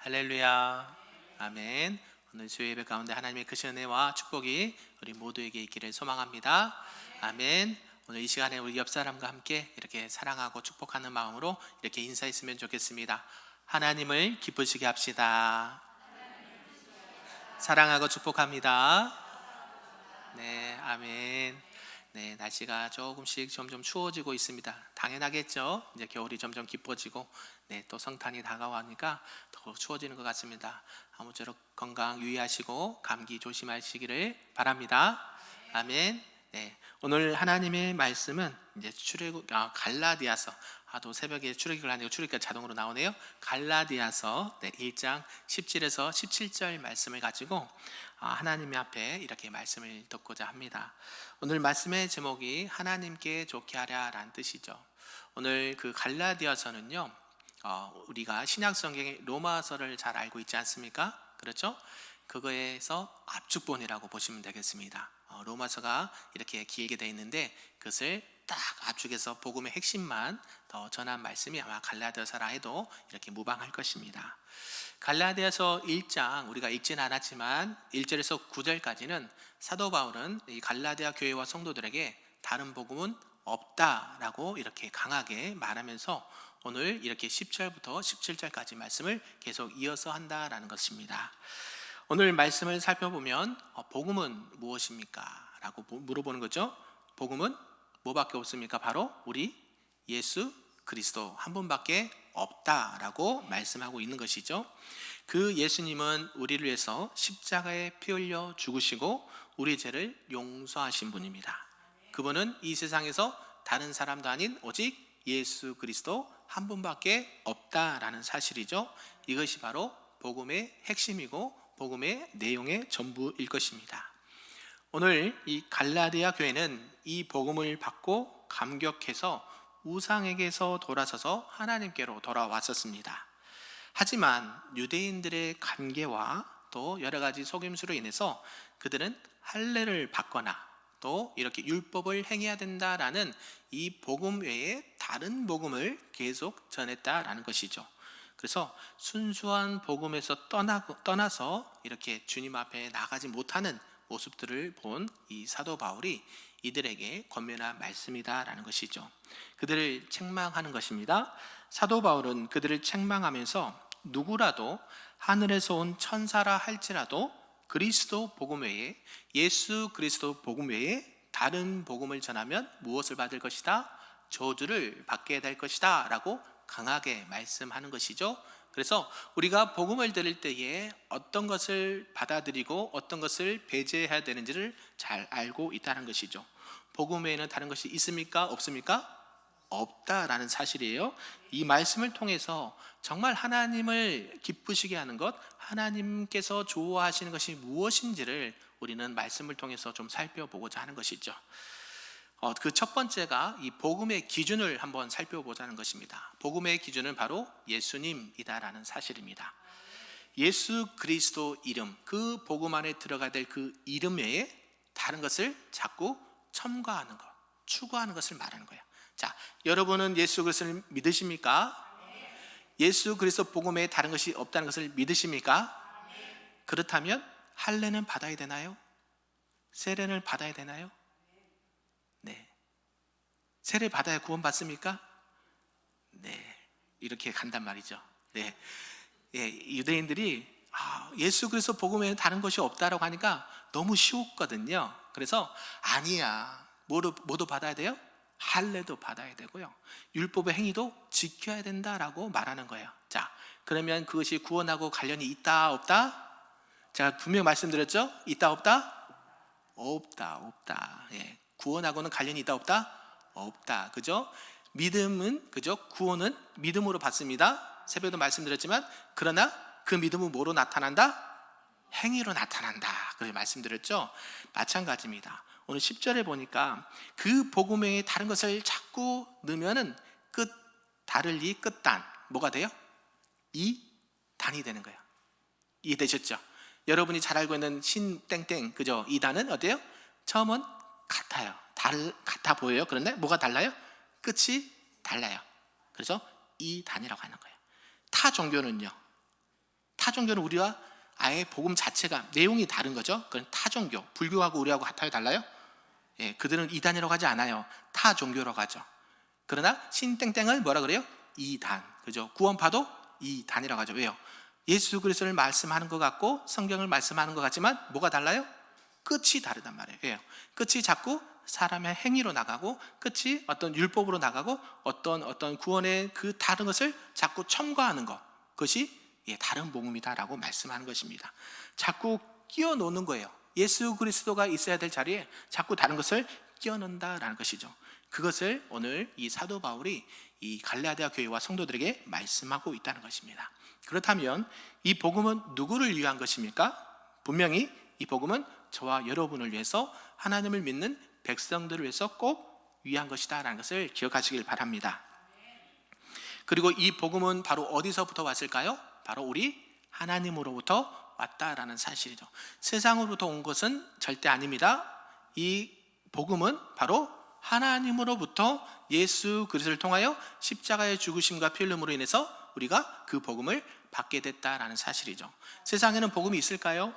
할렐루야. 아멘. 오늘 주의 예배 가운데 하나님의 크신 은혜와 축복이 우리 모두에게 있기를 소망합니다. 아멘. 오늘 이 시간에 우리 옆 사람과 함께 이렇게 사랑하고 축복하는 마음으로 이렇게 인사했으면 좋겠습니다. 하나님을 기쁘시게 합시다. 사랑하고 축복합니다. 네, 아멘. 네, 날씨가 조금씩 점점 추워지고 있습니다. 당연하겠죠. 이제 겨울이 점점 깊어지고, 네, 또 성탄이 다가오니까 더 추워지는 것 같습니다. 아무쪼록 건강 유의하시고 감기 조심하시기를 바랍니다. 아멘. 네, 오늘 하나님의 말씀은 이제 갈라디아서, 또 새벽에 출애굽을 하니까 출애굽가 자동으로 나오네요. 갈라디아서 1장 17에서 17절 말씀을 가지고 하나님의 앞에 이렇게 말씀을 듣고자 합니다. 오늘 말씀의 제목이 하나님께 좋게 하랴라는 뜻이죠. 오늘 그 갈라디아서는요, 우리가 신약성경의 로마서를 잘 알고 있지 않습니까? 그렇죠? 그거에서 압축본이라고 보시면 되겠습니다. 로마서가 이렇게 길게 되어 있는데 그것을 딱 압축해서 복음의 핵심만 더 전한 말씀이 아마 갈라디아서라 해도 이렇게 무방할 것입니다. 갈라디아서 1장 우리가 읽지는 않았지만 1절에서 9절까지는 사도 바울은 이 갈라디아 교회와 성도들에게 다른 복음은 없다라고 이렇게 강하게 말하면서 오늘 이렇게 10절부터 17절까지 말씀을 계속 이어서 한다라는 것입니다. 오늘 말씀을 살펴보면 복음은 무엇입니까? 라고 물어보는 거죠. 복음은 뭐밖에 없습니까? 바로 우리 예수 그리스도 한 분밖에 없다라고 말씀하고 있는 것이죠. 그 예수님은 우리를 위해서 십자가에 피 흘려 죽으시고 우리 죄를 용서하신 분입니다. 그분은 이 세상에서 다른 사람도 아닌 오직 예수 그리스도 한 분밖에 없다라는 사실이죠. 이것이 바로 복음의 핵심이고 복음의 내용의 전부일 것입니다. 오늘 이 갈라디아 교회는 이 복음을 받고 감격해서 우상에게서 돌아서서 하나님께로 돌아왔었습니다. 하지만 유대인들의 관계와 또 여러 가지 속임수로 인해서 그들은 할례를 받거나 또 이렇게 율법을 행해야 된다라는 이 복음 외에 다른 복음을 계속 전했다라는 것이죠. 그래서 순수한 복음에서 떠나서 이렇게 주님 앞에 나가지 못하는 모습들을 본 이 사도 바울이 이들에게 권면한 말씀이다라는 것이죠. 그들을 책망하는 것입니다. 사도 바울은 그들을 책망하면서 누구라도 하늘에서 온 천사라 할지라도 그리스도 복음 외에 예수 그리스도 복음 외에 다른 복음을 전하면 무엇을 받을 것이다? 저주를 받게 될 것이다 라고 강하게 말씀하는 것이죠. 그래서 우리가 복음을 들을 때에 어떤 것을 받아들이고 어떤 것을 배제해야 되는지를 잘 알고 있다는 것이죠. 복음 외에는 다른 것이 있습니까? 없습니까? 없다라는 사실이에요. 이 말씀을 통해서 정말 하나님을 기쁘시게 하는 것, 하나님께서 좋아하시는 것이 무엇인지를 우리는 말씀을 통해서 좀 살펴보고자 하는 것이죠. 그 첫 번째가 이 복음의 기준을 한번 살펴보자는 것입니다. 복음의 기준은 바로 예수님이다라는 사실입니다. 예수 그리스도 이름, 그 복음 안에 들어가야 될 그 이름 외에 다른 것을 자꾸 첨가하는 것, 추구하는 것을 말하는 거예요. 자, 여러분은 예수 그리스도를 믿으십니까? 예수 그리스도 복음에 다른 것이 없다는 것을 믿으십니까? 그렇다면 할례는 받아야 되나요? 세례를 받아야 되나요? 네. 세례 받아야 구원 받습니까? 네. 이렇게 간단 말이죠. 네. 예, 유대인들이 예수 그리스도 복음에는 다른 것이 없다라고 하니까 너무 쉬웠거든요. 그래서 아니야. 뭐도 받아야 돼요? 할례도 받아야 되고요. 율법의 행위도 지켜야 된다라고 말하는 거예요. 자, 그러면 그것이 구원하고 관련이 있다 없다? 제가 분명 말씀드렸죠? 있다 없다? 없다. 예. 구원하고는 관련이 있다 없다? 없다. 그죠? 믿음은 그죠? 구원은 믿음으로 받습니다. 새벽에도 말씀드렸지만 그러나 그 믿음은 뭐로 나타난다? 행위로 나타난다. 그렇게 말씀드렸죠? 마찬가지입니다. 오늘 10절에 보니까 그 복음 외에 다른 것을 자꾸 넣으면은 다를 이 끝단 뭐가 돼요? 이 단이 되는 거예요. 이해되셨죠? 여러분이 잘 알고 있는 신 땡땡 그죠? 이 단은 어때요? 처음은 같아요. 같아 보여요. 그런데 뭐가 달라요? 끝이 달라요. 그래서 이 단이라고 하는 거예요. 타 종교는요. 타종교는 우리와 아예 복음 자체가 내용이 다른 거죠. 그건 타종교, 불교하고 우리하고 같아요, 달라요? 예, 그들은 이단이라고 하지 않아요. 타종교라고 하죠. 그러나 신땡땡은 뭐라 그래요? 이단, 그죠? 구원파도 이단이라고 하죠. 왜요? 예수 그리스도를 말씀하는 것 같고 성경을 말씀하는 것 같지만 뭐가 달라요? 끝이 다르단 말이에요. 왜요? 끝이 자꾸 사람의 행위로 나가고 끝이 어떤 율법으로 나가고 어떤 구원의 그 다른 것을 자꾸 첨가하는 것, 그것이 다른 복음이다라고 말씀하는 것입니다. 자꾸 끼워 놓는 거예요. 예수 그리스도가 있어야 될 자리에 자꾸 다른 것을 끼워 넣는다라는 것이죠. 그것을 오늘 이 사도 바울이 이 갈라디아 교회와 성도들에게 말씀하고 있다는 것입니다. 그렇다면 이 복음은 누구를 위한 것입니까? 분명히 이 복음은 저와 여러분을 위해서, 하나님을 믿는 백성들을 위해서 꼭 위한 것이다 라는 것을 기억하시길 바랍니다. 그리고 이 복음은 바로 어디서부터 왔을까요? 바로 우리 하나님으로부터 왔다라는 사실이죠. 세상으로부터 온 것은 절대 아닙니다. 이 복음은 바로 하나님으로부터 예수 그리스도를 통하여 십자가의 죽으심과 피 흘림으로 인해서 우리가 그 복음을 받게 됐다라는 사실이죠. 세상에는 복음이 있을까요?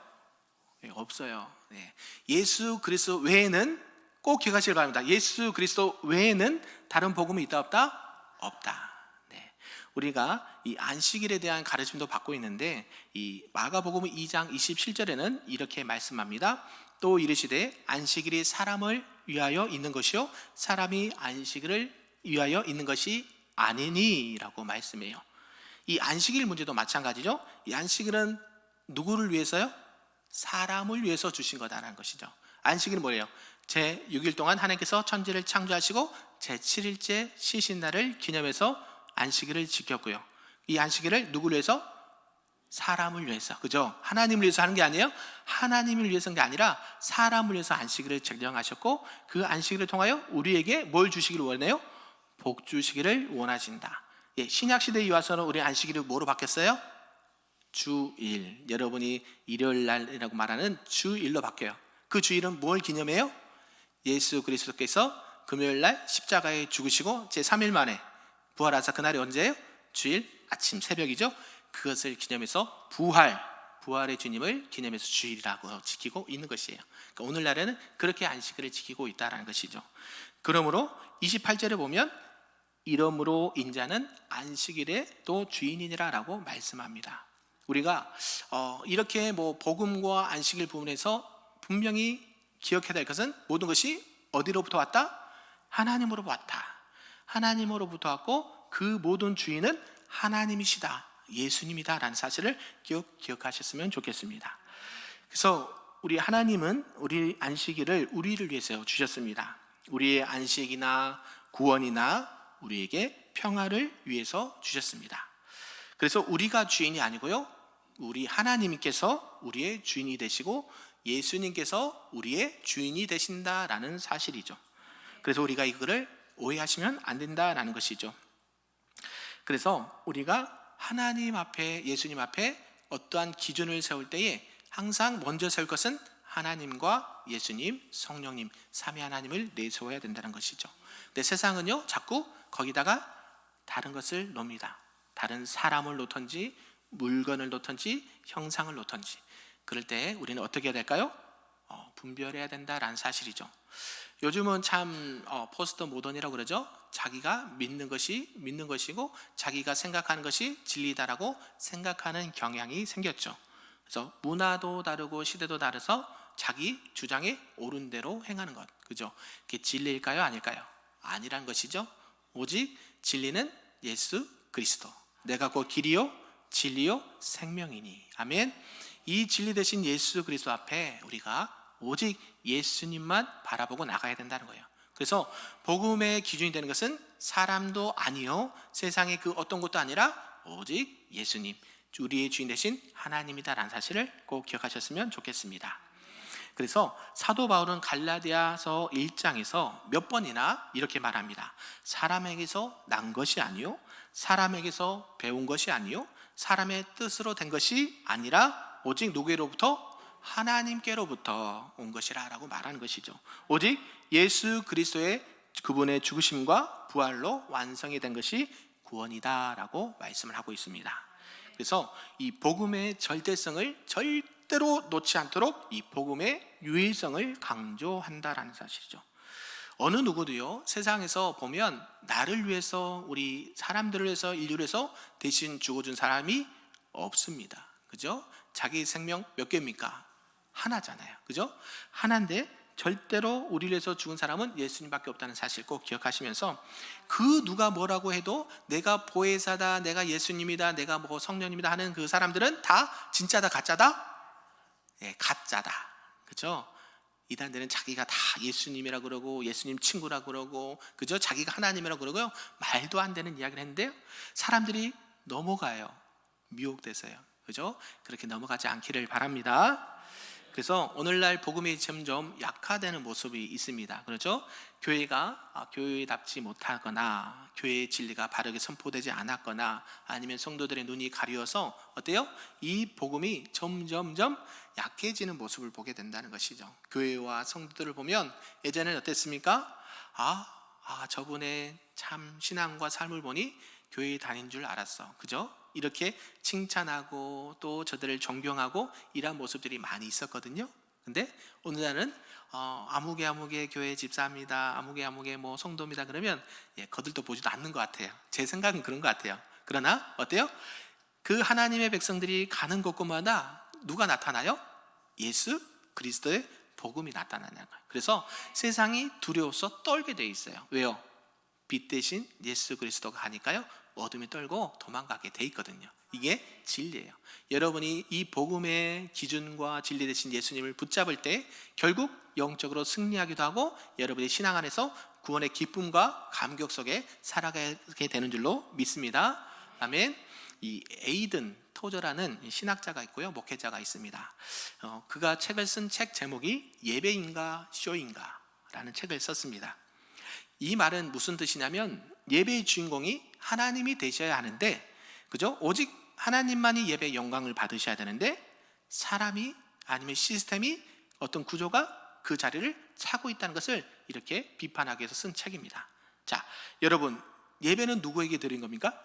네, 없어요. 네. 예수 그리스도 외에는, 꼭 기억하시길 바랍니다. 예수 그리스도 외에는 다른 복음이 있다 없다? 없다. 네. 우리가 이 안식일에 대한 가르침도 받고 있는데 이 마가복음 2장 27절에는 이렇게 말씀합니다. 또 이르시되 안식일이 사람을 위하여 있는 것이요 사람이 안식일을 위하여 있는 것이 아니니 라고 말씀해요. 이 안식일 문제도 마찬가지죠. 이 안식일은 누구를 위해서요? 사람을 위해서 주신 거다라는 것이죠. 안식일은 뭐예요? 제6일 동안 하나님께서 천지를 창조하시고 제7일째 쉬신 날을 기념해서 안식일을 지켰고요. 이 안식일을 누구를 위해서? 사람을 위해서, 그죠? 하나님을 위해서 하는 게 아니에요. 하나님을 위해서 하는 게 아니라 사람을 위해서 안식일을 제정하셨고 그 안식일을 통하여 우리에게 뭘 주시기를 원해요? 복 주시기를 원하신다. 예, 신약시대에 와서는 우리 안식일이 뭐로 바뀌었어요? 주일. 여러분이 일요일 날이라고 말하는 주일로 바뀌어요. 그 주일은 뭘 기념해요? 예수 그리스도께서 금요일 날 십자가에 죽으시고 제3일 만에 부활하사 그날이 언제예요? 주일 아침 새벽이죠. 그것을 기념해서 부활의 주님을 기념해서 주일이라고 지키고 있는 것이에요. 그러니까 오늘날에는 그렇게 안식일을 지키고 있다는 것이죠. 그러므로 28절에 보면 이러므로 인자는 안식일의 또 주인이니라 라고 말씀합니다. 우리가 이렇게 복음과 안식일 부분에서 분명히 기억해야 될 것은 모든 것이 어디로부터 왔다? 하나님으로부터 왔다. 하나님으로부터 왔고 그 모든 주인은 하나님이시다, 예수님이다 라는 사실을 기억하셨으면 좋겠습니다. 그래서 우리 하나님은 우리 안식일을 우리를 위해서 주셨습니다. 우리의 안식이나 구원이나 우리에게 평화를 위해서 주셨습니다. 그래서 우리가 주인이 아니고요, 우리 하나님께서 우리의 주인이 되시고 예수님께서 우리의 주인이 되신다라는 사실이죠. 그래서 우리가 이거를 오해하시면 안 된다라는 것이죠. 그래서 우리가 하나님 앞에, 예수님 앞에 어떠한 기준을 세울 때에 항상 먼저 세울 것은 하나님과 예수님, 성령님, 삼위 하나님을 내세워야 된다는 것이죠. 근데 세상은요 자꾸 거기다가 다른 것을 놓습니다. 다른 사람을 놓던지 물건을 놓던지 형상을 놓던지. 그럴 때 우리는 어떻게 해야 될까요? 분별해야 된다라는 사실이죠. 요즘은 참 포스트 모던이라고 그러죠. 자기가 믿는 것이 믿는 것이고 자기가 생각하는 것이 진리다라고 생각하는 경향이 생겼죠. 그래서 문화도 다르고 시대도 다르서 자기 주장에 옳은 대로 행하는 것, 그죠? 그게 진리일까요? 아닐까요? 아니란 것이죠. 오직 진리는 예수 그리스도, 내가 곧 길이요 진리요 생명이니. 아멘. 이 진리 대신 예수 그리스도 앞에 우리가 오직 예수님만 바라보고 나가야 된다는 거예요. 그래서 복음의 기준이 되는 것은 사람도 아니요 세상의 그 어떤 것도 아니라 오직 예수님, 우리의 주인 되신 하나님이다라는 사실을 꼭 기억하셨으면 좋겠습니다. 그래서 사도 바울은 갈라디아서 1장에서 몇 번이나 이렇게 말합니다. 사람에게서 난 것이 아니요 사람에게서 배운 것이 아니요 사람의 뜻으로 된 것이 아니라 오직 누구로부터? 하나님께로부터 온 것이라 라고 말하는 것이죠. 오직 예수 그리스도의 그분의 죽으심과 부활로 완성이 된 것이 구원이다 라고 말씀을 하고 있습니다. 그래서 이 복음의 절대성을 절대로 놓지 않도록 이 복음의 유일성을 강조한다라는 사실이죠. 어느 누구도요, 세상에서 보면 나를 위해서, 우리 사람들을 위해서, 인류를 위해서 대신 죽어준 사람이 없습니다. 그죠? 자기 생명 몇 개입니까? 하나잖아요. 그죠? 하나인데 절대로 우리를 위해서 죽은 사람은 예수님밖에 없다는 사실 꼭 기억하시면서, 그 누가 뭐라고 해도 내가 보혜사다, 내가 예수님이다, 내가 뭐 성령님이다 하는 그 사람들은 다 진짜다, 가짜다? 예, 가짜다. 그죠? 이단들은 자기가 다 예수님이라 그러고 예수님 친구라 그러고, 그죠? 자기가 하나님이라 그러고요. 말도 안 되는 이야기를 했는데요, 사람들이 넘어가요. 미혹돼서요. 그죠? 그렇게 넘어가지 않기를 바랍니다. 그래서 오늘날 복음이 점점 약화되는 모습이 있습니다. 그렇죠? 교회가 교회답지 못하거나 교회의 진리가 바르게 선포되지 않았거나 아니면 성도들의 눈이 가려워서 어때요? 이 복음이 점점점 약해지는 모습을 보게 된다는 것이죠. 교회와 성도들을 보면 예전에는 어땠습니까? 저분의 참 신앙과 삶을 보니 교회에 다닌 줄 알았어. 그죠? 이렇게 칭찬하고 또 저들을 존경하고 이런 모습들이 많이 있었거든요. 근데 오늘날은 아무개 교회 집사입니다, 아무개 뭐 성도입니다 그러면 거들떠 보지도 않는 것 같아요. 제 생각은 그런 것 같아요. 그러나 어때요? 그 하나님의 백성들이 가는 곳곳마다 누가 나타나요? 예수 그리스도의 복음이 나타나는 거예요. 그래서 세상이 두려워서 떨게 돼 있어요. 왜요? 빛 대신 예수 그리스도가 가니까요, 어둠이 떨고 도망가게 돼 있거든요. 이게 진리예요. 여러분이 이 복음의 기준과 진리 대신 예수님을 붙잡을 때 결국 영적으로 승리하기도 하고 여러분의 신앙 안에서 구원의 기쁨과 감격 속에 살아가게 되는 줄로 믿습니다. 아멘. 이 에이든 토저라는 신학자가 있고요, 목회자가 있습니다. 그가 책을 쓴 책 제목이 예배인가 쇼인가 라는 책을 썼습니다. 이 말은 무슨 뜻이냐면, 예배의 주인공이 하나님이 되셔야 하는데, 그죠? 오직 하나님만이 예배의 영광을 받으셔야 되는데, 사람이 아니면 시스템이, 어떤 구조가 그 자리를 차고 있다는 것을 이렇게 비판하기 위해서 쓴 책입니다. 자, 여러분, 예배는 누구에게 드린 겁니까?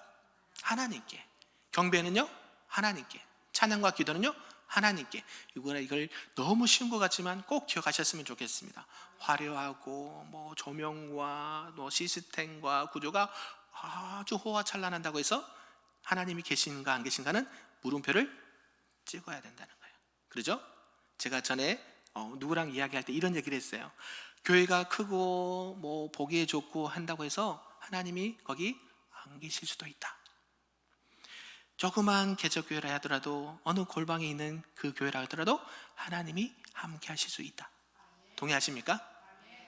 하나님께. 경배는요? 하나님께. 찬양과 기도는요? 하나님께. 이걸 너무 쉬운 것 같지만 꼭 기억하셨으면 좋겠습니다. 화려하고 뭐 조명과 뭐 시스템과 구조가 아주 호화찬란한다고 해서 하나님이 계신가 안 계신가는 물음표를 찍어야 된다는 거예요. 그렇죠? 제가 전에 누구랑 이야기할 때 이런 얘기를 했어요. 교회가 크고 뭐 보기에 좋고 한다고 해서 하나님이 거기 안 계실 수도 있다. 조그만 개척교회라 하더라도, 어느 골방에 있는 그 교회라 하더라도 하나님이 함께 하실 수 있다. 동의하십니까?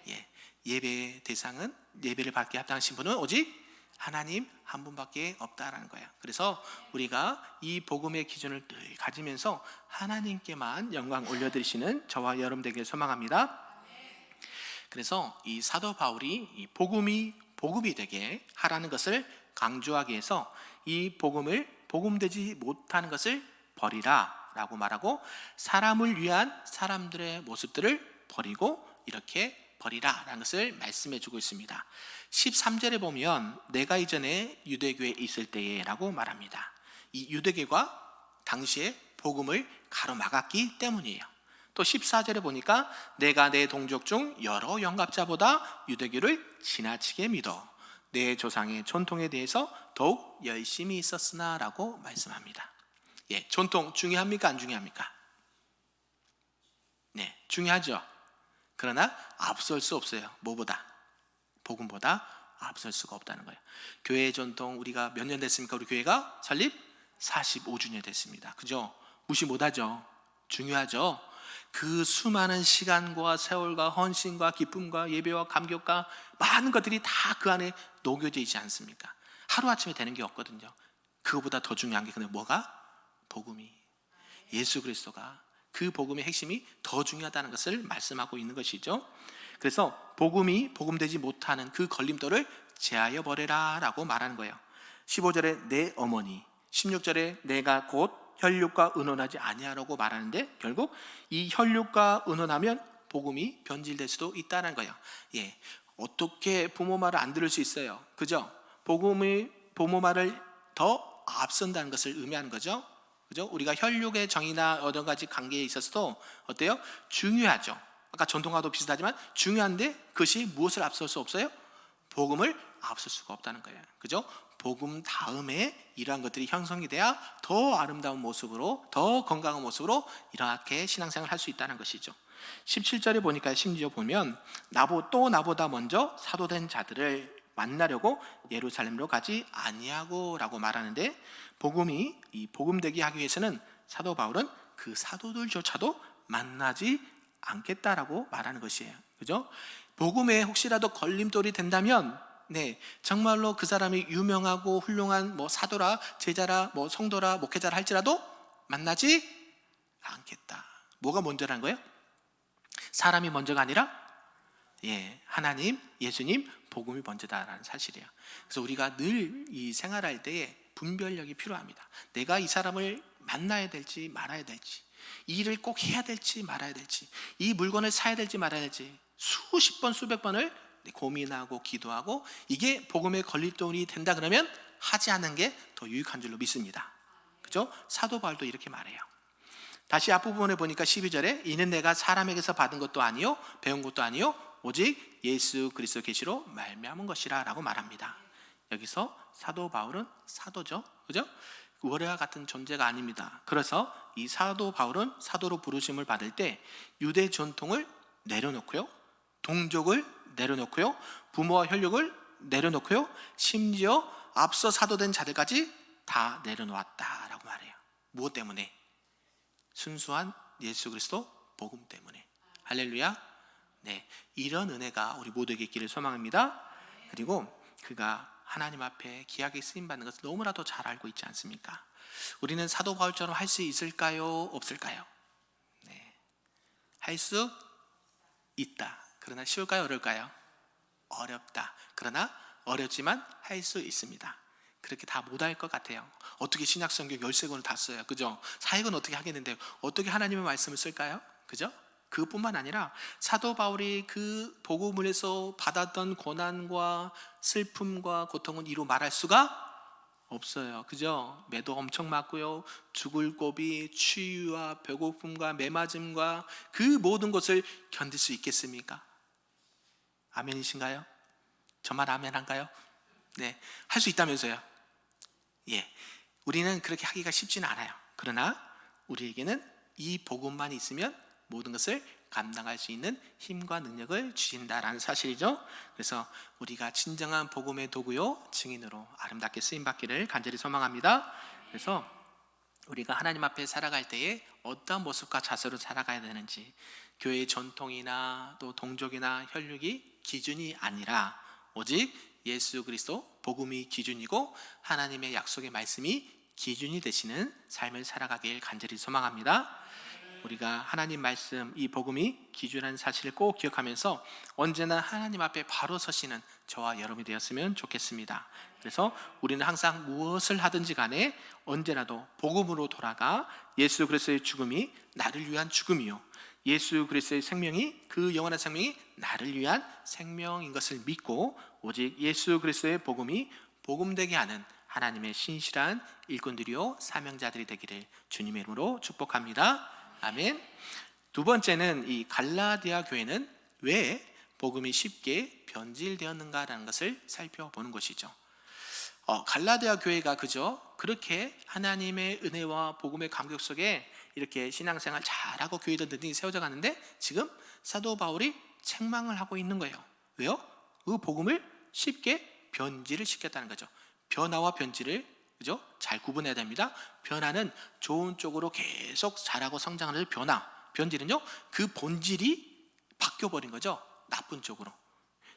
예. 예배의 대상은, 예배를 받게 합당하신 분은 오직 하나님 한 분밖에 없다라는 거예요. 그래서 우리가 이 복음의 기준을 늘 가지면서 하나님께만 영광 올려드리시는 저와 여러분 되길 소망합니다. 그래서 이 사도 바울이 이 복음이 되게 하라는 것을 강조하기 위해서 이 복음되지 못하는 것을 버리라 라고 말하고, 사람을 위한 사람들의 모습들을 버리고 이렇게 버리라 라는 것을 말씀해 주고 있습니다. 13절에 보면 내가 이전에 유대교에 있을 때에 라고 말합니다. 이 유대교가 당시에 복음을 가로막았기 때문이에요. 또 14절에 보니까 내가 내 동족 중 여러 영갑자보다 유대교를 지나치게 믿어 내 조상의 전통에 대해서 더욱 열심히 있었으나 라고 말씀합니다. 예, 전통 중요합니까? 안 중요합니까? 네, 중요하죠. 그러나 앞설 수 없어요. 뭐보다? 복음보다 앞설 수가 없다는 거예요. 교회의 전통, 우리가 몇 년 됐습니까? 우리 교회가 설립 45주년 됐습니다. 그죠? 무시 못하죠. 중요하죠. 그 수많은 시간과 세월과 헌신과 기쁨과 예배와 감격과 많은 것들이 다 그 안에 녹여져 있지 않습니까? 하루아침에 되는 게 없거든요. 그거보다 더 중요한 게 근데 뭐가? 복음이, 예수 그리스도가, 그 복음의 핵심이 더 중요하다는 것을 말씀하고 있는 것이죠. 그래서 복음되지 못하는 그 걸림돌을 제하여 버려라 라고 말하는 거예요. 15절에 내 어머니, 16절에 내가 곧 혈육과 의논하지 아니하라고 말하는데, 결국 이 혈육과 의논하면 복음이 변질될 수도 있다는 거예요. 예, 어떻게 부모 말을 안 들을 수 있어요? 그죠? 부모 말을 더 앞선다는 것을 의미하는 거죠. 그죠? 우리가 혈육의 정의나 여러 가지 관계에 있어서도 어때요? 중요하죠. 아까 전통과도 비슷하지만 중요한데 그것이 무엇을 앞설 수 없어요? 복음을 앞설 수가 없다는 거예요. 그죠? 복음 다음에 이러한 것들이 형성이 돼야 더 아름다운 모습으로, 더 건강한 모습으로 이렇게 신앙생활을 할 수 있다는 것이죠. 17절에 보니까 심지어 보면 나보다 먼저 사도된 자들을 만나려고 예루살렘으로 가지 아니하고 라고 말하는데, 이 복음되게 하기 위해서는 사도 바울은 그 사도들조차도 만나지 않겠다라고 말하는 것이에요. 그죠? 복음에 혹시라도 걸림돌이 된다면 정말로 그 사람이 유명하고 훌륭한 사도라, 제자라, 성도라, 목회자라 할지라도 만나지 않겠다. 뭐가 먼저라는 거예요? 사람이 먼저가 아니라 하나님, 예수님, 복음이 먼저다라는 사실이에요. 그래서 우리가 늘 이 생활할 때에 분별력이 필요합니다. 내가 이 사람을 만나야 될지 말아야 될지, 이 일을 꼭 해야 될지 말아야 될지, 이 물건을 사야 될지 말아야 될지 수십 번 수백 번을 고민하고 기도하고, 이게 복음의 걸림돌이 된다 그러면 하지 않는 게 더 유익한 줄로 믿습니다. 그죠? 사도 바울도 이렇게 말해요. 다시 앞부분에 보니까 12절에 이는 내가 사람에게서 받은 것도 아니요 배운 것도 아니요 오직 예수 그리스도 계시로 말미암은 것이라 라고 말합니다. 여기서 사도 바울은 사도죠. 그죠? 월요와 같은 존재가 아닙니다. 그래서 이 사도 바울은 사도로 부르심을 받을 때 유대 전통을 내려놓고요, 동족을 내려놓고요, 부모와 혈육을 내려놓고요, 심지어 앞서 사도된 자들까지 다 내려놓았다라고 말해요. 무엇 때문에? 순수한 예수 그리스도 복음 때문에. 할렐루야. 이런 은혜가 우리 모두에게 있기를 소망합니다. 그리고 그가 하나님 앞에 귀하게 쓰임받는 것을 너무나도 잘 알고 있지 않습니까? 우리는 사도 바울처럼 할 수 있을까요? 없을까요? 할 수 있다. 그러나 쉬울까요? 어려울까요? 어렵다. 그러나 어렵지만 할 수 있습니다. 그렇게 다 못할 것 같아요. 어떻게 신약성경 13권을 다 써요? 그죠? 사역은 어떻게 하겠는데요? 어떻게 하나님의 말씀을 쓸까요? 그죠? 그뿐만 아니라 사도 바울이 그 복음에서 받았던 고난과 슬픔과 고통은 이루 말할 수가 없어요. 그죠? 매도 엄청 맞고요, 죽을 고비, 추위와 배고픔과 매맞음과 그 모든 것을 견딜 수 있겠습니까? 아멘이신가요? 저만 아멘한가요? 할 수 있다면서요. 우리는 그렇게 하기가 쉽지는 않아요. 그러나 우리에게는 이 복음만 있으면 모든 것을 감당할 수 있는 힘과 능력을 주신다라는 사실이죠. 그래서 우리가 진정한 복음의 도구요, 증인으로 아름답게 쓰임받기를 간절히 소망합니다. 그래서 우리가 하나님 앞에 살아갈 때에 어떤 모습과 자세로 살아가야 되는지, 교회의 전통이나 또 동족이나 혈육이 기준이 아니라 오직 예수 그리스도 복음이 기준이고 하나님의 약속의 말씀이 기준이 되시는 삶을 살아가길 간절히 소망합니다. 우리가 하나님 말씀, 이 복음이 기준한 사실을 꼭 기억하면서 언제나 하나님 앞에 바로 서시는 저와 여러분이 되었으면 좋겠습니다. 그래서 우리는 항상 무엇을 하든지 간에 언제라도 복음으로 돌아가 예수 그리스도의 죽음이 나를 위한 죽음이요, 예수 그리스도의 생명이, 그 영원한 생명이 나를 위한 생명인 것을 믿고 오직 예수 그리스도의 복음이 복음되게 하는 하나님의 신실한 일꾼들이요 사명자들이 되기를 주님의 이름으로 축복합니다. 아멘. 두 번째는 이 갈라디아 교회는 왜 복음이 쉽게 변질되었는가라는 것을 살펴보는 것이죠. 갈라디아 교회가 그렇게 하나님의 은혜와 복음의 감격 속에 이렇게 신앙생활 잘하고 교회도 든든히 세워져 가는데 지금 사도 바울이 책망을 하고 있는 거예요. 왜요? 그 복음을 쉽게 변질을 시켰다는 거죠. 변화와 변질을 잘 구분해야 됩니다. 변화는 좋은 쪽으로 계속 자라고 성장하는 변질은요, 그 본질이 바뀌어버린 거죠. 나쁜 쪽으로.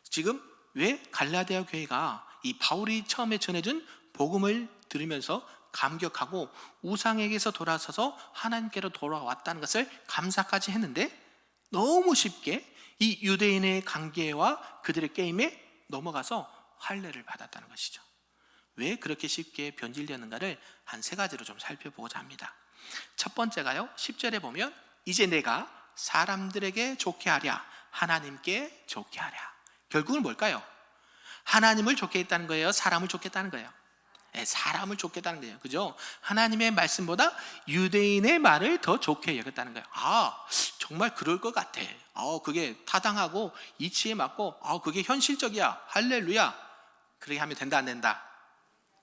지금 왜 갈라디아 교회가 이 바울이 처음에 전해준 복음을 들으면서 감격하고 우상에게서 돌아서서 하나님께로 돌아왔다는 것을 감사까지 했는데 너무 쉽게 이 유대인의 관계와 그들의 게임에 넘어가서 할례를 받았다는 것이죠. 왜 그렇게 쉽게 변질되는가를 한 세 가지로 좀 살펴보고자 합니다. 첫 번째가요, 10절에 보면 이제 내가 사람들에게 좋게 하랴 하나님께 좋게 하랴. 결국은 뭘까요? 하나님을 좋게 했다는 거예요? 사람을 좋게 했다는 거예요? 사람을 좋게 했다는 거예요. 그죠? 하나님의 말씀보다 유대인의 말을 더 좋게 여겼다는 거예요. 정말 그럴 것 같아. 그게 타당하고 이치에 맞고, 그게 현실적이야. 할렐루야. 그렇게 하면 된다, 안 된다?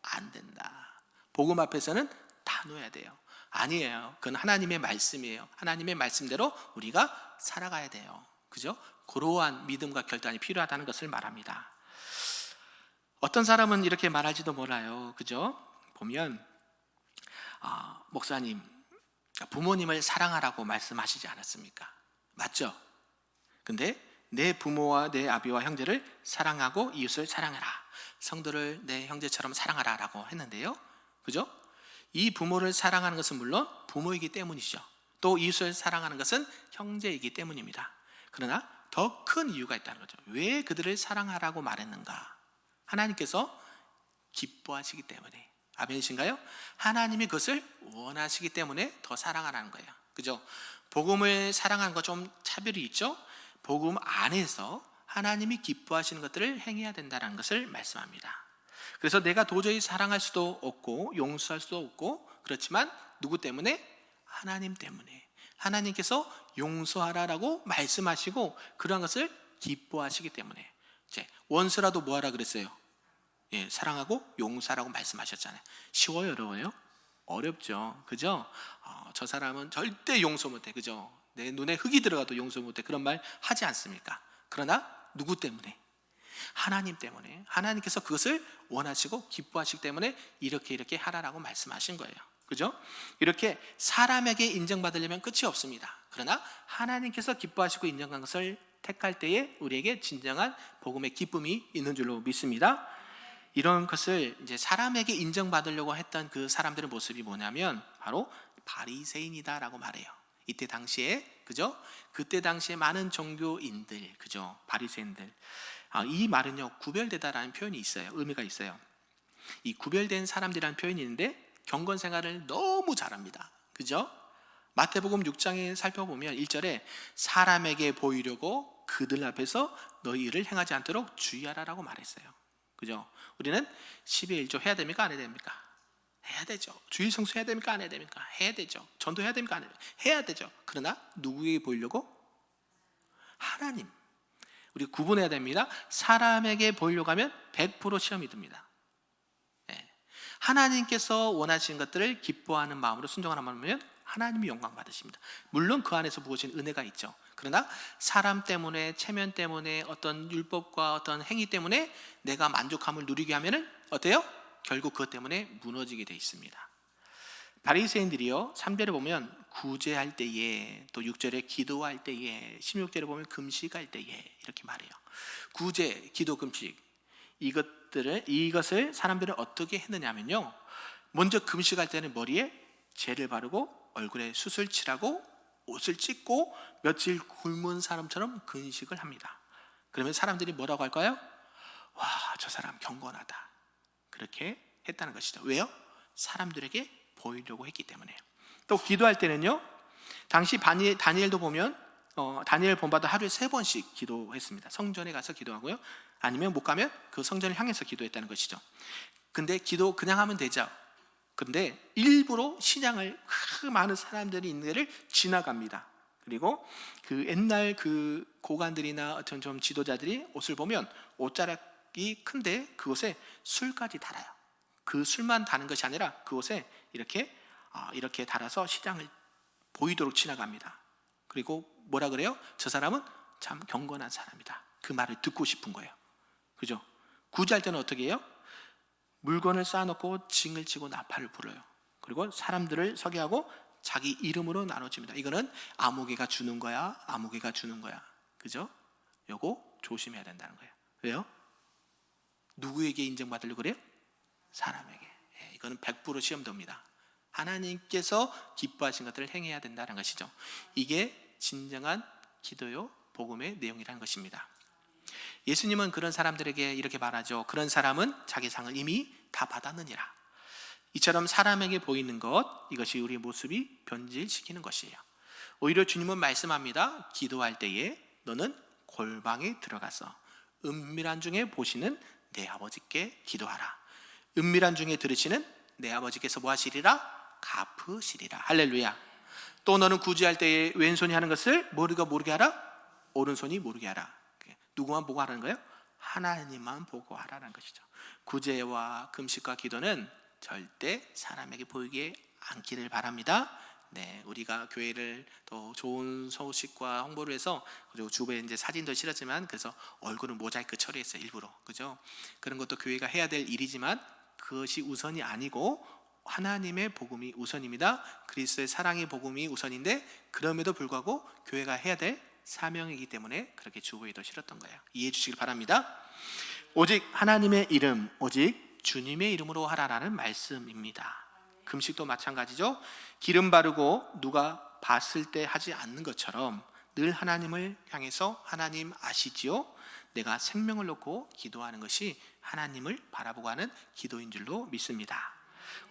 안 된다. 복음 앞에서는 다 놓아야 돼요. 아니에요. 그건 하나님의 말씀이에요. 하나님의 말씀대로 우리가 살아가야 돼요. 그죠? 그러한 믿음과 결단이 필요하다는 것을 말합니다. 어떤 사람은 이렇게 말할지도 몰라요. 그죠? 보면 목사님, 부모님을 사랑하라고 말씀하시지 않았습니까? 맞죠? 근데 내 부모와 내 아비와 형제를 사랑하고 이웃을 사랑해라. 성도를 내 형제처럼 사랑하라 라고 했는데요. 그죠? 이 부모를 사랑하는 것은 물론 부모이기 때문이죠. 또 이웃을 사랑하는 것은 형제이기 때문입니다. 그러나 더 큰 이유가 있다는 거죠. 왜 그들을 사랑하라고 말했는가? 하나님께서 기뻐하시기 때문에. 아멘이신가요? 하나님이 그것을 원하시기 때문에 더 사랑하라는 거예요. 그죠? 복음을 사랑하는 거 좀 차별이 있죠? 복음 안에서 하나님이 기뻐하시는 것들을 행해야 된다는 것을 말씀합니다. 그래서 내가 도저히 사랑할 수도 없고 용서할 수도 없고, 그렇지만 누구 때문에? 하나님 때문에. 하나님께서 용서하라라고 말씀하시고 그러한 것을 기뻐하시기 때문에. 원수라도 뭐하라 그랬어요? 사랑하고 용서하라고 말씀하셨잖아요. 쉬워요, 어려워요? 어렵죠. 그죠? 저 사람은 절대 용서 못해. 그죠? 내 눈에 흙이 들어가도 용서 못해. 그런 말 하지 않습니까? 그러나 누구 때문에? 하나님 때문에. 하나님께서 그것을 원하시고 기뻐하시기 때문에 이렇게 하라라고 말씀하신 거예요. 그죠? 이렇게 사람에게 인정받으려면 끝이 없습니다. 그러나 하나님께서 기뻐하시고 인정한 것을 택할 때에 우리에게 진정한 복음의 기쁨이 있는 줄로 믿습니다. 이런 것을 이제 사람에게 인정받으려고 했던 그 사람들의 모습이 뭐냐면 바로 바리새인이다라고 말해요. 이때 당시에, 그죠? 그때 당시에 많은 종교인들, 그죠? 바리새인들. 이 말은요, 구별되다라는 표현이 있어요. 의미가 있어요. 이 구별된 사람들이라는 표현이 있는데 경건 생활을 너무 잘합니다. 그죠? 마태복음 6장에 살펴보면 1절에 사람에게 보이려고 그들 앞에서 너희 일을 행하지 않도록 주의하라라고 말했어요. 그죠? 우리는 10의 1조 해야 됩니까? 안 해야 됩니까? 해야 되죠. 주일 성수 해야 됩니까? 안 해야 됩니까? 해야 되죠. 전도 해야 됩니까? 안 해야 됩니까? 해야 되죠. 그러나 누구에게 보이려고? 하나님. 우리 구분해야 됩니다. 사람에게 보이려고 하면 100% 시험이 듭니다. 하나님께서 원하시는 것들을 기뻐하는 마음으로 순종하는 마음이면 하나님이 영광 받으십니다. 물론 그 안에서 부어진 은혜가 있죠. 그러나 사람 때문에, 체면 때문에, 어떤 율법과 어떤 행위 때문에 내가 만족함을 누리게 하면은 어때요? 결국 그것 때문에 무너지게 돼 있습니다. 바리새인들이요, 3절에 보면 구제할 때에, 또 6절에 기도할 때에, 16절에 보면 금식할 때에 이렇게 말해요. 구제, 기도, 금식, 이것을 사람들은 어떻게 했느냐면요, 먼저 금식할 때는 머리에 젤을 바르고 얼굴에 숯을 칠하고 옷을 찢고 며칠 굶은 사람처럼 금식을 합니다. 그러면 사람들이 뭐라고 할까요? 와, 저 사람 경건하다. 그렇게 했다는 것이죠. 왜요? 사람들에게 보이려고 했기 때문에. 또 기도할 때는요, 당시 다니엘도 보면 다니엘 본받아 하루에 3번씩 기도했습니다. 성전에 가서 기도하고요, 아니면 못 가면 그 성전을 향해서 기도했다는 것이죠. 근데 기도 그냥 하면 되죠. 근데 일부러 신앙을 많은 사람들이 있는 데를 지나갑니다. 그리고 그 옛날 그 고관들이나 어떤 좀 지도자들이 옷을 보면 옷자락이 큰데 그곳에 술까지 달아요. 그 술만 다는 것이 아니라 그곳에 이렇게 달아서 시장을 보이도록 지나갑니다. 그리고 뭐라 그래요? 저 사람은 참 경건한 사람이다. 그 말을 듣고 싶은 거예요. 그죠? 구제할 때는 어떻게 해요? 물건을 쌓아놓고 징을 치고 나팔을 불어요. 그리고 사람들을 서게 하고 자기 이름으로 나눠줍니다. 이거는 아무개가 주는 거야, 아무개가 주는 거야. 그죠? 요거 조심해야 된다는 거예요. 왜요? 누구에게 인정받으려고 그래요? 사람에게. 이거는 100% 시험됩니다. 하나님께서 기뻐하신 것들을 행해야 된다는 것이죠. 이게 진정한 기도요, 복음의 내용이라는 것입니다. 예수님은 그런 사람들에게 이렇게 말하죠. 그런 사람은 자기 상을 이미 다 받았느니라. 이처럼 사람에게 보이는 것, 이것이 우리의 모습이 변질시키는 것이에요. 오히려 주님은 말씀합니다. 기도할 때에 너는 골방에 들어가서 은밀한 중에 보시는 내 아버지께 기도하라. 은밀한 중에 들으시는 내 아버지께서 뭐 하시리라? 갚으시리라. 할렐루야. 또 너는 구제할 때에 왼손이 하는 것을 머리가 모르게 하라? 오른손이 모르게 하라. 누구만 보고 하라는 거예요? 하나님만 보고 하라는 것이죠. 구제와 금식과 기도는 절대 사람에게 보이게 않기를 바랍니다. 네, 우리가 교회를 또 좋은 소식과 홍보를 해서, 그리고 주변에 이제 사진도 실었지만, 그래서 얼굴은 모자이크 처리했어요, 일부러. 그죠? 그런 것도 교회가 해야 될 일이지만 그것이 우선이 아니고 하나님의 복음이 우선입니다. 그리스도의 사랑의 복음이 우선인데, 그럼에도 불구하고 교회가 해야 될 사명이기 때문에 그렇게 주보에도 실었던 거예요. 이해해 주시길 바랍니다. 오직 하나님의 이름, 오직 주님의 이름으로 하라라는 말씀입니다. 금식도 마찬가지죠. 기름 바르고 누가 봤을 때 하지 않는 것처럼 늘 하나님을 향해서 하나님 아시지요? 내가 생명을 놓고 기도하는 것이 하나님을 바라보고 하는 기도인 줄로 믿습니다.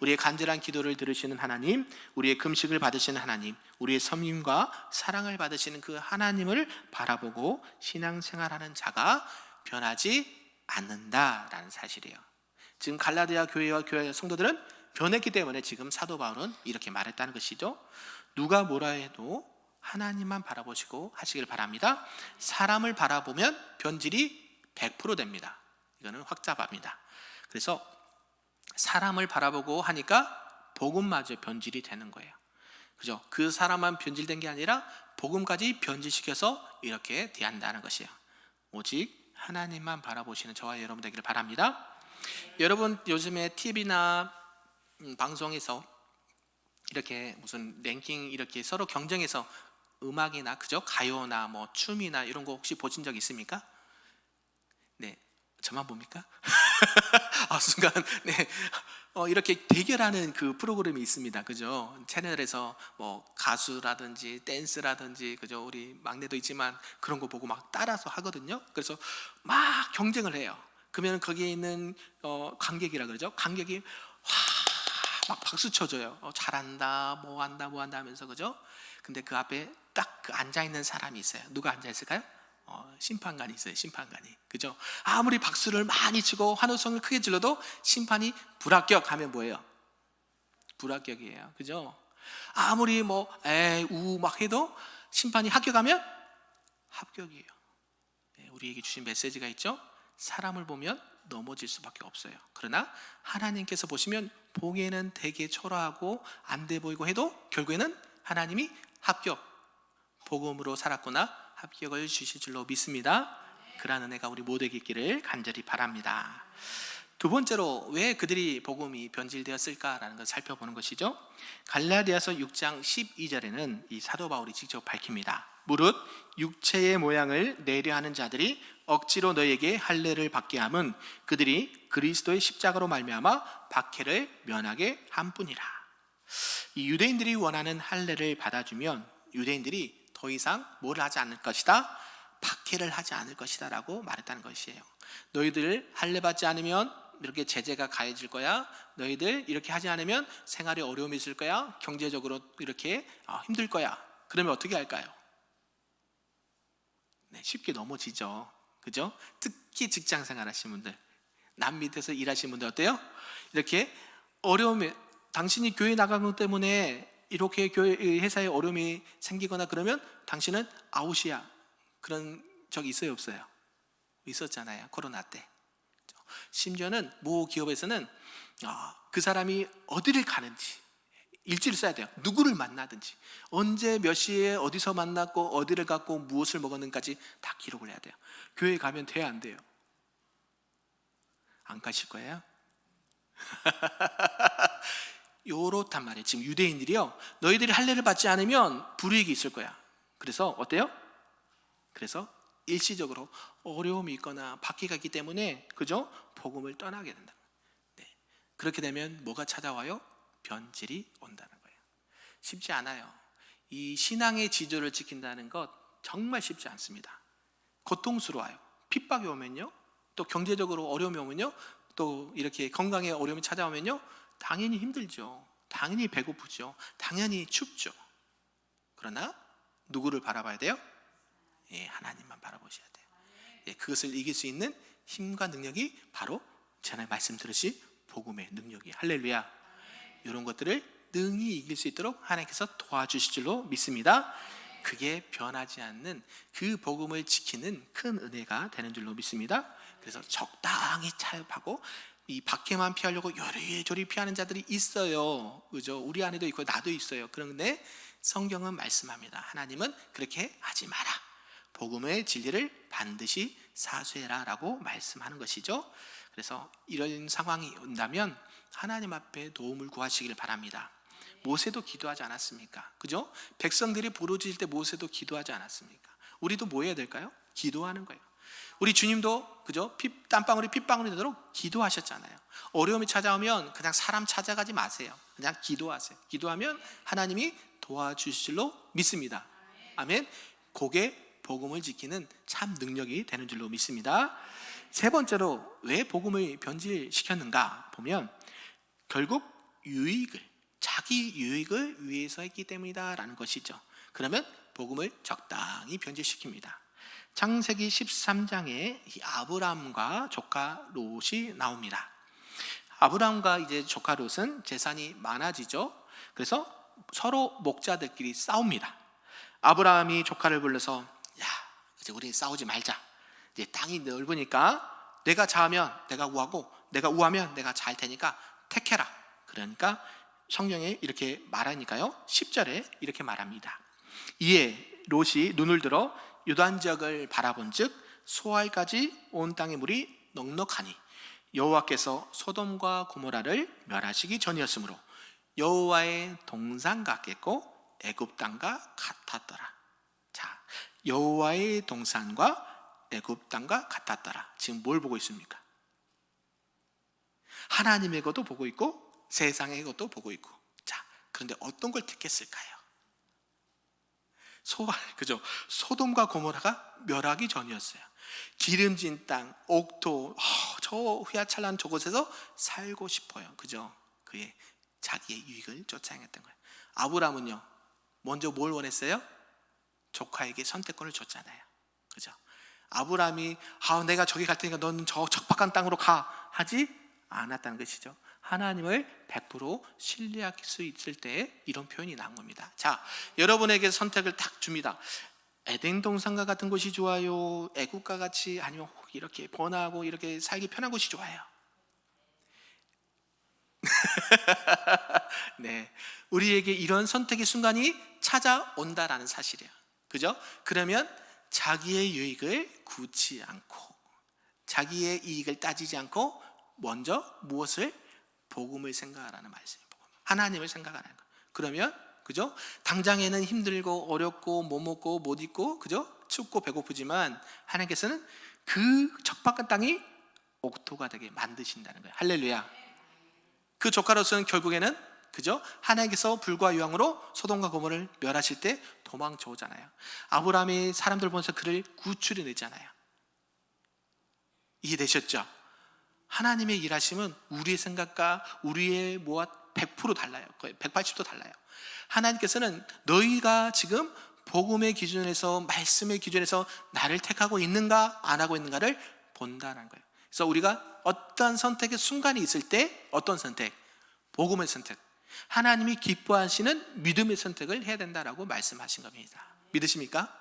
우리의 간절한 기도를 들으시는 하나님, 우리의 금식을 받으시는 하나님, 우리의 섬김과 사랑을 받으시는 그 하나님을 바라보고 신앙생활하는 자가 변하지 않는다라는 사실이에요. 지금 갈라디아 교회와 교회 성도들은 변했기 때문에 지금 사도 바울은 이렇게 말했다는 것이죠. 누가 뭐라 해도 하나님만 바라보시고 하시길 바랍니다. 사람을 바라보면 변질이 100% 됩니다. 이거는 확답합니다. 그래서 사람을 바라보고 하니까 복음마저 변질이 되는 거예요. 그죠? 그 사람만 변질된 게 아니라 복음까지 변질시켜서 이렇게 대한다는 것이에요. 오직 하나님만 바라보시는 저와 여러분 되기를 바랍니다. 여러분, 요즘에 TV나 방송에서 이렇게 무슨 랭킹 이렇게 서로 경쟁해서 음악이나, 그죠? 가요나 뭐 춤이나 이런 거 혹시 보신 적 있습니까? 네, 저만 봅니까? 순간, 네, 이렇게 대결하는 그 프로그램이 있습니다, 그죠? 채널에서 뭐 가수라든지 댄스라든지, 그죠? 우리 막내도 있지만 그런 거 보고 막 따라서 하거든요. 그래서 막 경쟁을 해요. 그러면 거기에 있는 관객이라 그러죠. 관객이 막 박수 쳐줘요. 잘한다, 뭐 한다 하면서, 그죠? 근데 그 앞에 딱 그 앉아 있는 사람이 있어요. 누가 앉아 있을까요? 심판관이 있어요. 심판관이, 그죠? 아무리 박수를 많이 치고 환호성을 크게 질러도 심판이 불합격하면 뭐예요? 불합격이에요, 그죠? 아무리 뭐 막 해도 심판이 합격하면 합격이에요. 네, 우리에게 주신 메시지가 있죠. 사람을 보면 넘어질 수밖에 없어요. 그러나 하나님께서 보시면 보기에는 되게 초라하고 안 돼 보이고 해도 결국에는 하나님이 합격, 복음으로 살았구나, 합격을 주실 줄로 믿습니다. 그러한 은혜가 우리 모두에게 있기를 간절히 바랍니다. 두 번째로 왜 그들이 복음이 변질되었을까라는 것을 살펴보는 것이죠. 갈라디아서 6장 12절에는 이 사도 바울이 직접 밝힙니다. 무릇 육체의 모양을 내려 하는 자들이 억지로 너에게 할례를 받게 함은 그들이 그리스도의 십자가로 말미암아 박해를 면하게 함뿐이라. 이 유대인들이 원하는 할례를 받아주면 유대인들이 더 이상 뭘 하지 않을 것이다? 박해를 하지 않을 것이다 라고 말했다는 것이에요. 너희들 할례 받지 않으면 이렇게 제재가 가해질 거야. 너희들 이렇게 하지 않으면 생활에 어려움이 있을 거야. 경제적으로 이렇게 힘들 거야. 그러면 어떻게 할까요? 네, 쉽게 넘어지죠, 그죠? 특히 직장 생활 하시는 분들, 남 밑에서 일하시는 분들 어때요? 이렇게 어려움이, 당신이 교회 나간 것 때문에 이렇게 교회 회사에 어려움이 생기거나 그러면 당신은 아웃이야. 그런 적 있어요, 없어요? 있었잖아요, 코로나 때. 심지어는 모 기업에서는 그 사람이 어디를 가는지 일지를 써야 돼요. 누구를 만나든지, 언제 몇 시에 어디서 만났고 어디를 갔고 무엇을 먹었는지까지 다 기록을 해야 돼요. 교회 가면 돼요, 안 돼요? 안 가실 거예요? 요렇단 말이에요. 지금 유대인들이요, 너희들이 할례를 받지 않으면 불이익이 있을 거야. 그래서 어때요? 그래서 일시적으로 어려움이 있거나 박해가 있기 때문에, 그죠? 복음을 떠나게 된다. 네. 그렇게 되면 뭐가 찾아와요? 변질이 온다는 거예요. 쉽지 않아요. 이 신앙의 지조를 지킨다는 것 정말 쉽지 않습니다. 고통스러워요. 핍박이 오면요, 또 경제적으로 어려움이 오면요, 또 이렇게 건강에 어려움이 찾아오면요, 당연히 힘들죠. 당연히 배고프죠. 당연히 춥죠. 그러나 누구를 바라봐야 돼요? 예, 하나님만 바라보셔야 돼요. 예, 그것을 이길 수 있는 힘과 능력이 바로 전에 말씀드렸듯이 복음의 능력이, 할렐루야, 이런 것들을 능히 이길 수 있도록 하나님께서 도와주실 줄로 믿습니다. 그게 변하지 않는 그 복음을 지키는 큰 은혜가 되는 줄로 믿습니다. 그래서 적당히 타협하고 이 밖에만 피하려고 요리조리 피하는 자들이 있어요. 그죠? 우리 안에도 있고 나도 있어요. 그런데 성경은 말씀합니다. 하나님은 그렇게 하지 마라. 복음의 진리를 반드시 사수해라 라고 말씀하는 것이죠. 그래서 이런 상황이 온다면 하나님 앞에 도움을 구하시길 바랍니다. 모세도 기도하지 않았습니까? 그죠? 백성들이 부르짖을 때 모세도 기도하지 않았습니까? 우리도 뭐 해야 될까요? 기도하는 거예요. 우리 주님도 그죠? 땀방울이 핏방울이 되도록 기도하셨잖아요. 어려움이 찾아오면 그냥 사람 찾아가지 마세요. 그냥 기도하세요. 기도하면 하나님이 도와주실 줄로 믿습니다. 아멘. 그게 복음을 지키는 참 능력이 되는 줄로 믿습니다. 세 번째로 왜 복음을 변질시켰는가 보면 결국 자기 유익을 위해서 했기 때문이다 라는 것이죠. 그러면 복음을 적당히 변질시킵니다. 창세기 13장에 아브람과 조카 롯이 나옵니다. 아브람과 이제 조카 롯은 재산이 많아지죠. 그래서 서로 목자들끼리 싸웁니다. 아브람이 조카를 불러서 야, 이제 우리 싸우지 말자. 이제 땅이 넓으니까 내가 좌하면 내가 우하고 내가 우하면 내가 좌할 테니까 택해라. 그러니까 성경에 이렇게 말하니까요. 10절에 이렇게 말합니다. 이에 롯이 눈을 들어 요단 지역을 바라본즉 소알까지 온 땅의 물이 넉넉하니 여호와께서 소돔과 고모라를 멸하시기 전이었으므로 여호와의 동산 같겠고 애굽 땅과 같았더라. 자, 여호와의 동산과 애굽 땅과 같았더라. 지금 뭘 보고 있습니까? 하나님의 것도 보고 있고 세상의 것도 보고 있고. 자, 그런데 어떤 걸 택했을까요? 그죠? 소돔과 고모라가 멸하기 전이었어요. 기름진 땅, 옥토, 저 휘하찬란 저곳에서 살고 싶어요. 그죠? 그의 자기의 유익을 쫓아행했던 거예요. 아브라함은요, 먼저 뭘 원했어요? 조카에게 선택권을 줬잖아요. 그죠? 아브라함이 내가 저기 갈 테니까 너는 저 척박한 땅으로 가 하지 않았다는 것이죠. 하나님을 100% 신뢰할 수 있을 때 이런 표현이 나온 겁니다. 자, 여러분에게 선택을 딱 줍니다. 에덴 동산과 같은 곳이 좋아요? 애국과 같이, 아니면 이렇게 번화하고 이렇게 살기 편한 곳이 좋아요? 네, 우리에게 이런 선택의 순간이 찾아온다라는 사실이에요. 그죠? 그러면 자기의 유익을 굳지 않고 자기의 이익을 따지지 않고 먼저 무엇을? 복음을 생각하라는 말씀이에요. 하나님을 생각하라는 거. 그러면 그죠? 당장에는 힘들고 어렵고 못 먹고 못 입고 그죠? 춥고 배고프지만 하나님께서는 그 척박한 땅이 옥토가 되게 만드신다는 거예요. 할렐루야. 그 조카로서는 결국에는 그죠? 하나님께서 불과 유황으로 소돔과 고모를 멸하실 때 도망쳐 오잖아요. 아브라함이 사람들 보면서 그를 구출해 내잖아요. 이해되셨죠? 하나님의 일하심은 우리의 생각과 우리의 뭐와 100% 달라요. 거의 180도 달라요. 하나님께서는 너희가 지금 복음의 기준에서, 말씀의 기준에서 나를 택하고 있는가 안 하고 있는가를 본다는 거예요. 그래서 우리가 어떤 선택의 순간이 있을 때 어떤 선택? 복음의 선택, 하나님이 기뻐하시는 믿음의 선택을 해야 된다라고 말씀하신 겁니다. 믿으십니까?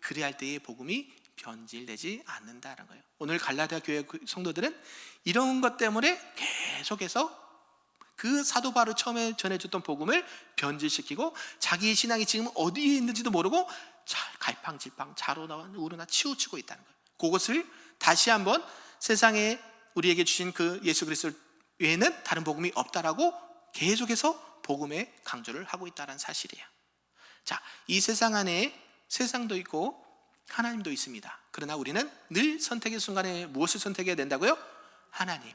그래야 할 때의 복음이 변질되지 않는다는 거예요. 오늘 갈라디아 교회 성도들은 이런 것 때문에 계속해서 그 사도 바울이 처음에 전해줬던 복음을 변질시키고 자기의 신앙이 지금 어디에 있는지도 모르고 갈팡질팡 좌로나 우로나 치우치고 있다는 거예요. 그것을 다시 한번 세상에 우리에게 주신 그 예수 그리스도 외에는 다른 복음이 없다라고 계속해서 복음에 강조를 하고 있다는 사실이에요. 자, 이 세상 안에 세상도 있고 하나님도 있습니다. 그러나 우리는 늘 선택의 순간에 무엇을 선택해야 된다고요? 하나님,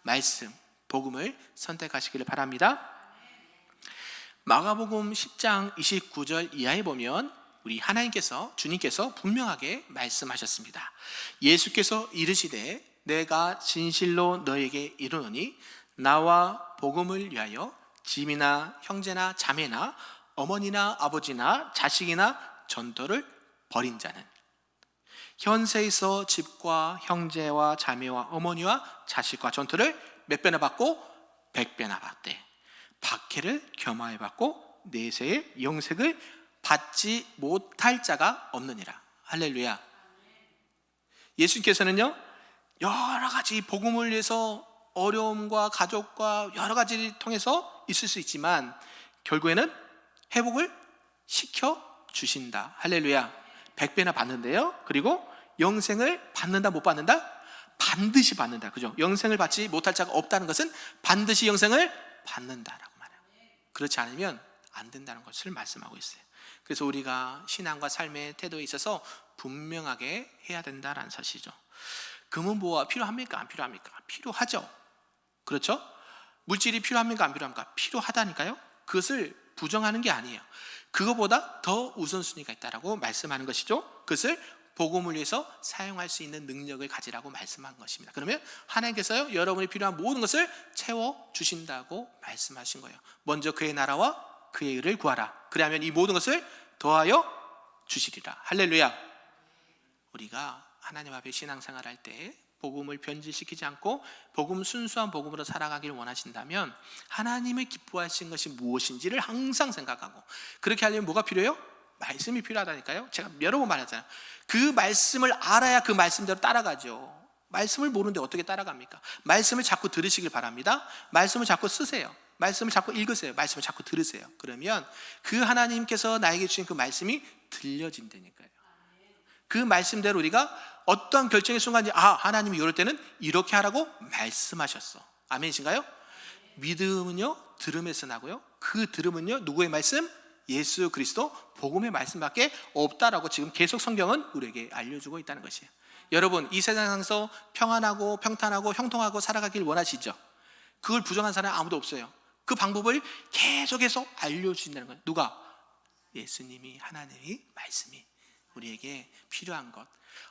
말씀, 복음을 선택하시기를 바랍니다. 마가복음 10장 29절 이하에 보면 우리 하나님께서, 주님께서 분명하게 말씀하셨습니다. 예수께서 이르시되 내가 진실로 너에게 이르노니 나와 복음을 위하여 집이나 형제나 자매나 어머니나 아버지나 자식이나 전토를 벌인 자는 현세에서 집과 형제와 자매와 어머니와 자식과 전토를 몇 배나 받고 100배나 받되 박해를 겸하여 받고 내세의 영생을 받지 못할 자가 없느니라. 할렐루야. 예수님께서는요, 여러 가지 복음을 위해서 어려움과 가족과 여러 가지를 통해서 있을 수 있지만 결국에는 회복을 시켜주신다. 할렐루야. 100배나 받는데요, 그리고 영생을 받는다 못 받는다? 반드시 받는다. 그죠? 영생을 받지 못할 자가 없다는 것은 반드시 영생을 받는다라고 말해요. 그렇지 않으면 안 된다는 것을 말씀하고 있어요. 그래서 우리가 신앙과 삶의 태도에 있어서 분명하게 해야 된다는 사실이죠. 금은 뭐가 필요합니까? 안 필요합니까? 필요하죠. 그렇죠? 물질이 필요합니까? 안 필요합니까? 필요하다니까요. 그것을 부정하는 게 아니에요. 그거보다 더 우선순위가 있다라고 말씀하는 것이죠. 그것을 복음을 위해서 사용할 수 있는 능력을 가지라고 말씀한 것입니다. 그러면 하나님께서요, 여러분이 필요한 모든 것을 채워주신다고 말씀하신 거예요. 먼저 그의 나라와 그의 의를 구하라. 그래야면 이 모든 것을 더하여 주시리라. 할렐루야. 우리가 하나님 앞에 신앙생활할 때 복음을 변질시키지 않고 순수한 복음으로 살아가기를 원하신다면 하나님을 기뻐하시는 것이 무엇인지를 항상 생각하고, 그렇게 하려면 뭐가 필요해요? 말씀이 필요하다니까요. 제가 여러 번 말했잖아요. 그 말씀을 알아야 그 말씀대로 따라가죠. 말씀을 모르는데 어떻게 따라갑니까? 말씀을 자꾸 들으시길 바랍니다. 말씀을 자꾸 쓰세요. 말씀을 자꾸 읽으세요. 말씀을 자꾸 들으세요. 그러면 그 하나님께서 나에게 주신 그 말씀이 들려진다니까요. 그 말씀대로 우리가 어떤 결정의 순간인지, 하나님이 이럴 때는 이렇게 하라고 말씀하셨어. 아멘이신가요? 믿음은요, 들음에서 나고요. 그 들음은요, 누구의 말씀? 예수 그리스도 복음의 말씀밖에 없다라고 지금 계속 성경은 우리에게 알려주고 있다는 것이에요. 여러분, 이 세상에서 평안하고 평탄하고 형통하고 살아가길 원하시죠? 그걸 부정한 사람은 아무도 없어요. 그 방법을 계속해서 알려주신다는 거예요. 누가? 예수님이, 하나님이, 말씀이 우리에게 필요한 것.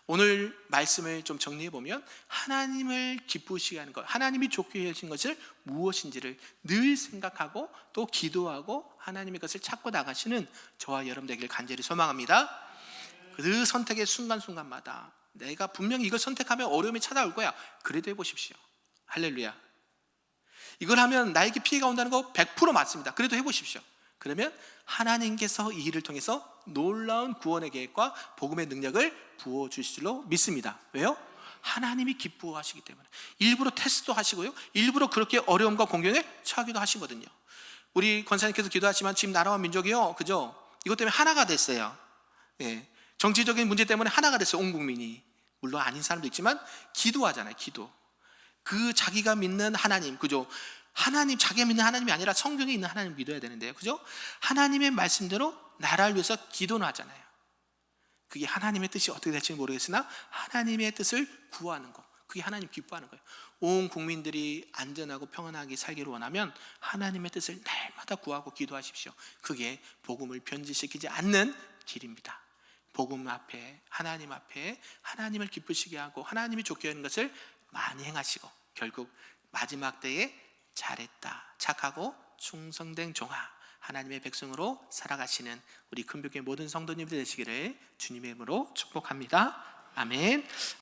오늘 말씀을 좀 정리해보면 하나님을 기쁘시게 하는 것, 하나님이 좋게 하신 것을 무엇인지를 늘 생각하고 또 기도하고 하나님의 것을 찾고 나가시는 저와 여러분 되기를 간절히 소망합니다. 그 선택의 순간순간마다 내가 분명히 이걸 선택하면 어려움이 찾아올 거야. 그래도 해보십시오. 할렐루야. 이걸 하면 나에게 피해가 온다는 거 100% 맞습니다. 그래도 해보십시오. 그러면 하나님께서 이 일을 통해서 놀라운 구원의 계획과 복음의 능력을 부어주실 줄로 믿습니다. 왜요? 하나님이 기뻐하시기 때문에. 일부러 테스트도 하시고요, 일부러 그렇게 어려움과 공경에 처하기도 하시거든요. 우리 권사님께서 기도하시지만 지금 나라와 민족이요, 그죠? 이것 때문에 하나가 됐어요. 예. 정치적인 문제 때문에 하나가 됐어요, 온 국민이. 물론 아닌 사람도 있지만 기도하잖아요, 기도. 그 자기가 믿는 하나님, 그죠? 하나님, 자기가 믿는 하나님이 아니라 성경에 있는 하나님을 믿어야 되는데요, 그죠? 하나님의 말씀대로 나라를 위해서 기도는 하잖아요. 그게 하나님의 뜻이 어떻게 될지 모르겠으나 하나님의 뜻을 구하는 것, 그게 하나님 기뻐하는 거예요. 온 국민들이 안전하고 평안하게 살기를 원하면 하나님의 뜻을 날마다 구하고 기도하십시오. 그게 복음을 변질시키지 않는 길입니다. 복음 앞에, 하나님 앞에 하나님을 기쁘시게 하고 하나님이 좋게 하는 것을 많이 행하시고 결국 마지막 때에 잘했다, 착하고 충성된 종아, 하나님의 백성으로 살아가시는 우리 큰교회 모든 성도님들 되시기를 주님의 이름으로 축복합니다. 아멘.